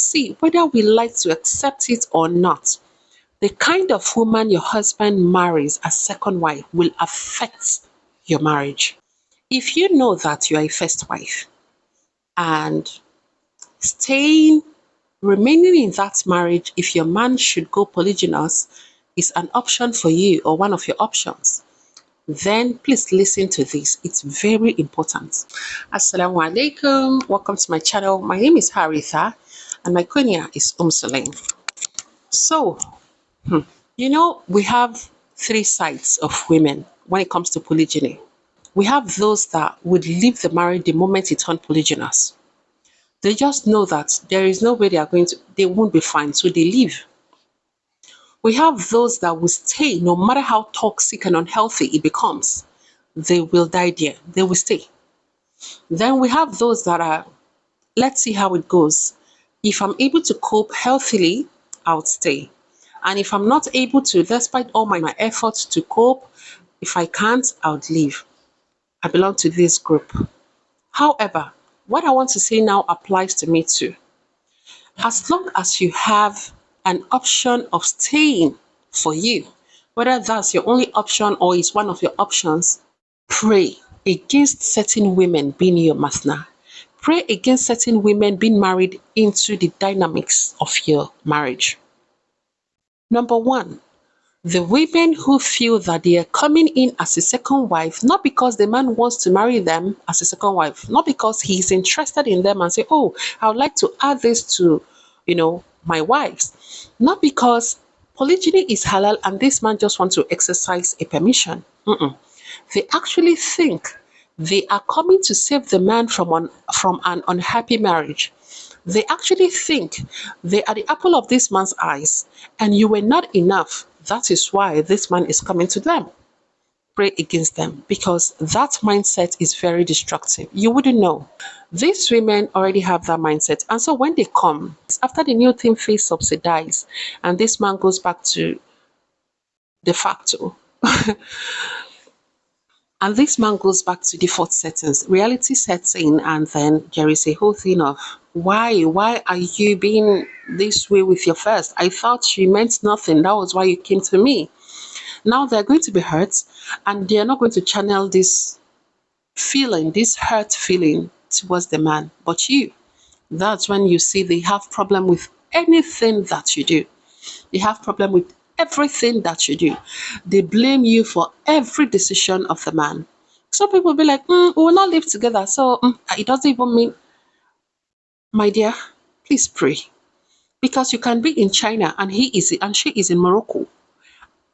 see, whether we like to accept it or not, the kind of woman your husband marries as second wife will affect your marriage. If you know that you are a first wife and staying, remaining in that marriage, if your man should go polygynous, is an option for you or one of your options, then please listen to this. It's very important. Assalamu alaikum. Welcome to my channel. My name is Haritha and my kunya is Salim. So, we have three sides of women when it comes to polygyny. We have those that would leave the marriage the moment it turned polygynous. They just know that there is no way they won't be fine, so they leave. We have those that will stay no matter how toxic and unhealthy it becomes. They will die there. They will stay. Then we have those that are, let's see how it goes. If I'm able to cope healthily, I'll stay. And if I'm not able to, despite all my efforts to cope, if I can't, I'll leave. I belong to this group. However, what I want to say now applies to me too. As long as you have an option of staying for you, whether that's your only option or is one of your options, pray against certain women being your masna. Pray against certain women being married into the dynamics of your marriage. Number one, the women who feel that they are coming in as a second wife, not because the man wants to marry them as a second wife, not because he's interested in them and say, oh, I would like to add this to, my wives. Not because polygyny is halal and this man just wants to exercise a permission. They actually think they are coming to save the man from an unhappy marriage. They actually think they are the apple of this man's eyes and you were not enough. That is why this man is coming to them. Pray against them because that mindset is very destructive. You wouldn't know. These women already have that mindset. And so when they come, after the new thing fees subsidized and this man goes back to de facto, and this man goes back to default settings, reality sets in, and then there is a whole thing of, why are you being this way with your first? I thought you meant nothing. That was why you came to me. Now they're going to be hurt and they're not going to channel this feeling, this hurt feeling towards the man, but you. That's when you see they have problem with anything that you do. They have problem with everything that you do. They blame you for every decision of the man. Some people will be like, we will not live together. So it doesn't even mean, my dear, please pray. Because you can be in China and she is in Morocco.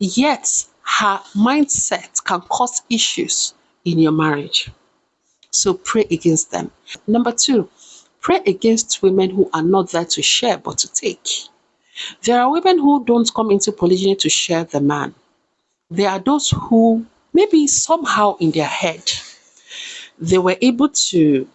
Yet her mindset can cause issues in your marriage. So pray against them. Number two, pray against women who are not there to share but to take. There are women who don't come into polygyny to share the man. There are those who maybe somehow in their head, they were able to,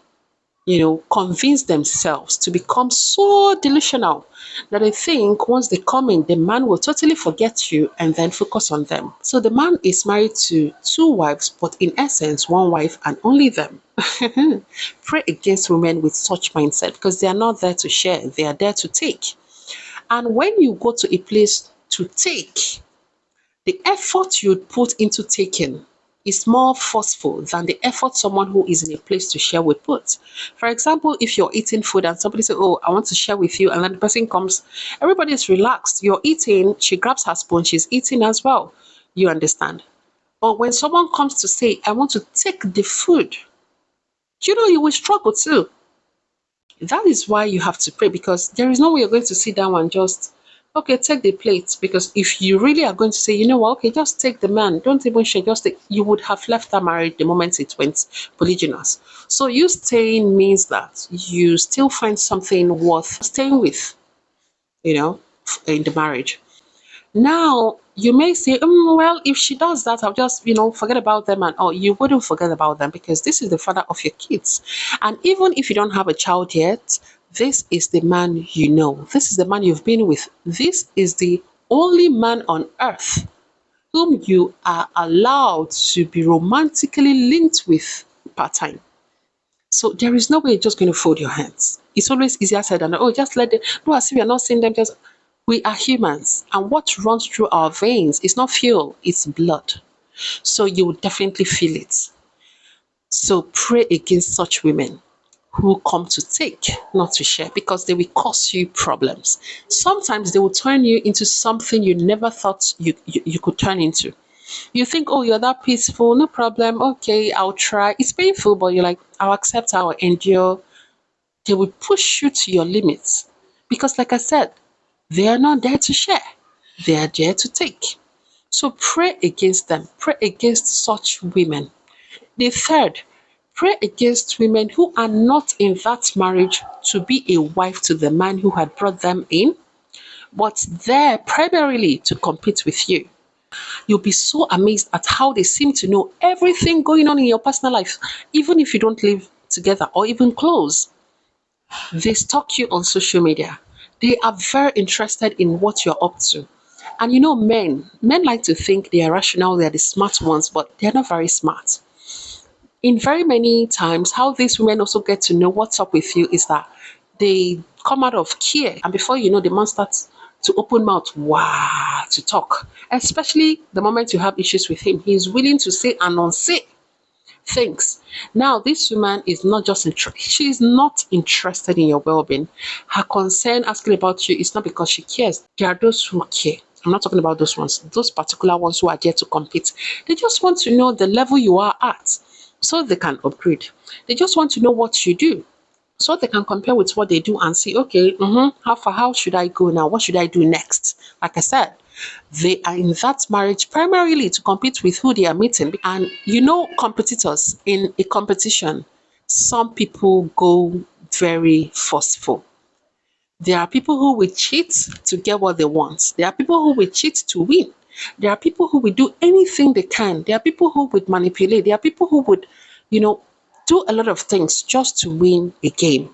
convince themselves to become so delusional that they think once they come in, the man will totally forget you and then focus on them. So the man is married to two wives, but in essence, one wife and only them. Pray against women with such mindset because they are not there to share. They are there to take. And when you go to a place to take, the effort you put into taking is more forceful than the effort someone who is in a place to share would put. For example, if you're eating food and somebody says, oh, I want to share with you, and then the person comes, everybody's relaxed. You're eating, she grabs her spoon, she's eating as well. You understand? But when someone comes to say, I want to take the food, you will struggle too. That is why you have to pray, because there is no way you're going to sit down and just, okay, take the plate. Because if you really are going to say, you know what, okay, just take the man, don't even share, just take, you would have left that marriage the moment it went polygynous. So you staying means that you still find something worth staying with, in the marriage. Now, you may say, well, if she does that, I'll just, forget about them. And you wouldn't forget about them because this is the father of your kids. And even if you don't have a child yet, this is the man you know. This is the man you've been with. This is the only man on earth whom you are allowed to be romantically linked with part-time. So there is no way you're just going to fold your hands. it's always easier said than, oh, just let them, no, as if you're not seeing them, just, we are humans. And what runs through our veins is not fuel, it's blood. So you will definitely feel it. So pray against such women who come to take, not to share, because they will cause you problems. Sometimes they will turn you into something you never thought you could turn into. You think, oh, you're that peaceful, no problem. Okay, I'll try. It's painful, but you're like, I'll accept, I'll endure. They will push you to your limits. Because, like I said, they are not there to share, they are there to take. So pray against them, pray against such women. The third, pray against women who are not in that marriage to be a wife to the man who had brought them in, but there primarily to compete with you. You'll be so amazed at how they seem to know everything going on in your personal life, even if you don't live together or even close. They stalk you on social media. They are very interested in what you're up to. And you know, men like to think they are rational, they are the smart ones, but they're not very smart. In very many times, how these women also get to know what's up with you is that they come out of care, and before you know, the man starts to open mouth, wow, to talk. Especially the moment you have issues with him, he's willing to say and unsay things. Now, this woman is not just interested, she is not interested in your well-being. Her concern asking about you is not because she cares. There are those who care. I'm not talking about those ones, those particular ones who are there to compete. They just want to know the level you are at so they can upgrade. They just want to know what you do so they can compare with what they do and see, okay, how far, how should I go now? What should I do next? Like I said, they are in that marriage primarily to compete with who they are meeting. And you know, competitors in a competition, some people go very forceful. There are people who will cheat to get what they want. There are people who will cheat to win. There are people who will do anything they can. There are people who would manipulate. There are people who would, you know, do a lot of things just to win a game.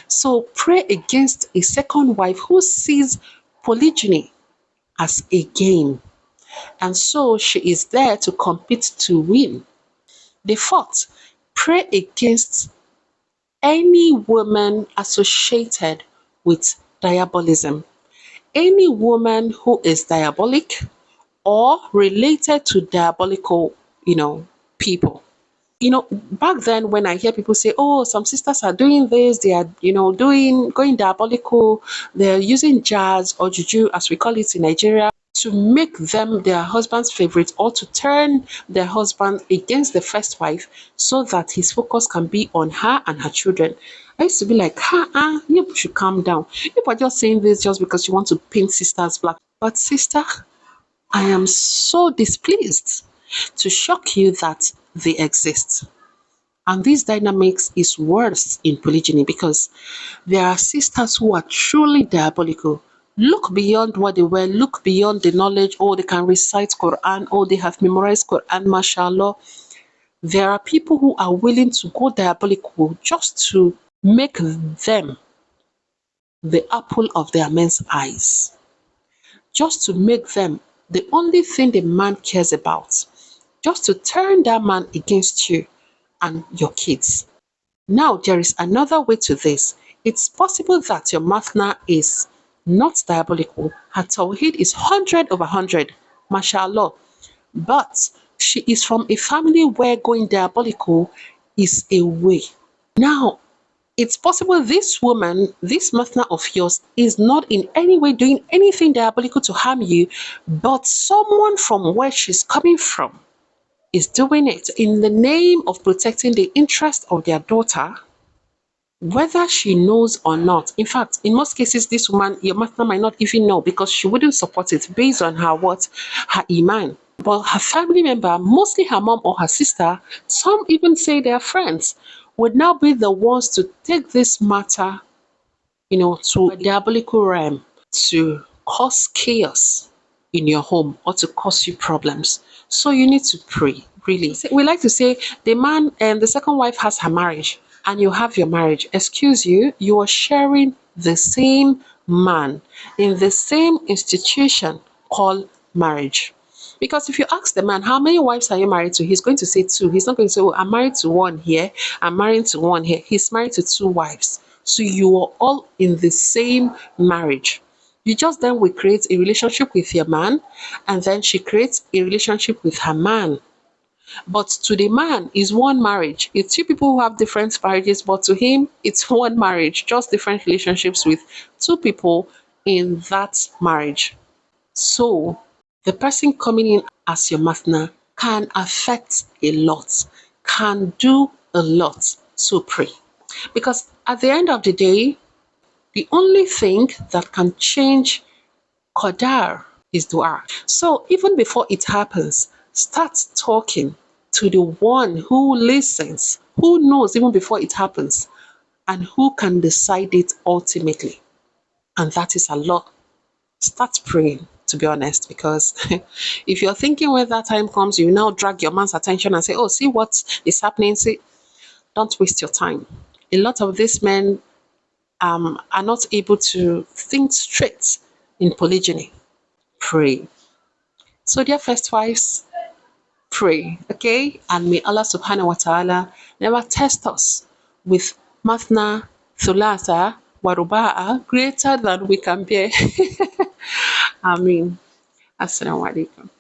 So pray against a second wife who sees polygyny as a game. And so she is there to compete to win. The fourth, pray against any woman associated with diabolism. Any woman who is diabolic or related to diabolical, people. Back then when I hear people say, oh, some sisters are doing this, they are, going diabolical, they're using jazz or juju, as we call it in Nigeria, to make them their husband's favorite or to turn their husband against the first wife so that his focus can be on her and her children. I used to be like, you should calm down. You are just saying this just because you want to paint sisters black. But sister, I am so displeased to shock you that they exist. And this dynamics is worse in polygyny because there are sisters who are truly diabolical. Look beyond what they were, look beyond the knowledge, oh, they can recite Quran, oh, they have memorized Quran, mashallah. There are people who are willing to go diabolical just to make them the apple of their men's eyes. Just to make them the only thing the man cares about. Just to turn that man against you and your kids. Now, there is another way to this. It's possible that your Mathna is not diabolical. Her Tawheed is 100 over 100, mashallah. But she is from a family where going diabolical is a way. Now, it's possible this woman, this Mathna of yours, is not in any way doing anything diabolical to harm you, but someone from where she's coming from is doing it in the name of protecting the interest of their daughter, whether she knows or not. In fact, in most cases, this woman, your mother might not even know because she wouldn't support it based on her what? Her iman. But her family member, mostly her mom or her sister, some even say they're friends, would now be the ones to take this matter, to a diabolical realm to cause chaos in your home or to cause you problems. So you need to pray, really. We like to say the man and the second wife has her marriage and you have your marriage. Excuse you, you are sharing the same man in the same institution called marriage. Because if you ask the man, how many wives are you married to? He's going to say two. He's not going to say, oh, I'm married to one here, I'm married to one here. He's married to two wives. So you are all in the same marriage. You just then will create a relationship with your man, and then she creates a relationship with her man. But to the man, is one marriage. It's two people who have different marriages, but to him, it's one marriage, just different relationships with two people in that marriage. So the person coming in as your partner can affect a lot, can do a lot. So pray. Because at the end of the day, the only thing that can change Qadar is dua. So even before it happens, start talking to the one who listens, who knows even before it happens, and who can decide it ultimately. And that is Allah. Start praying, to be honest, because if you're thinking when that time comes, you now drag your man's attention and say, oh, see what is happening. See, don't waste your time. A lot of these men are not able to think straight in polygyny. Pray. So, dear first wives, pray, okay? And may Allah subhanahu wa ta'ala never test us with mathna, thulatha, waruba'a greater than we can bear. Ameen. Assalamu alaikum.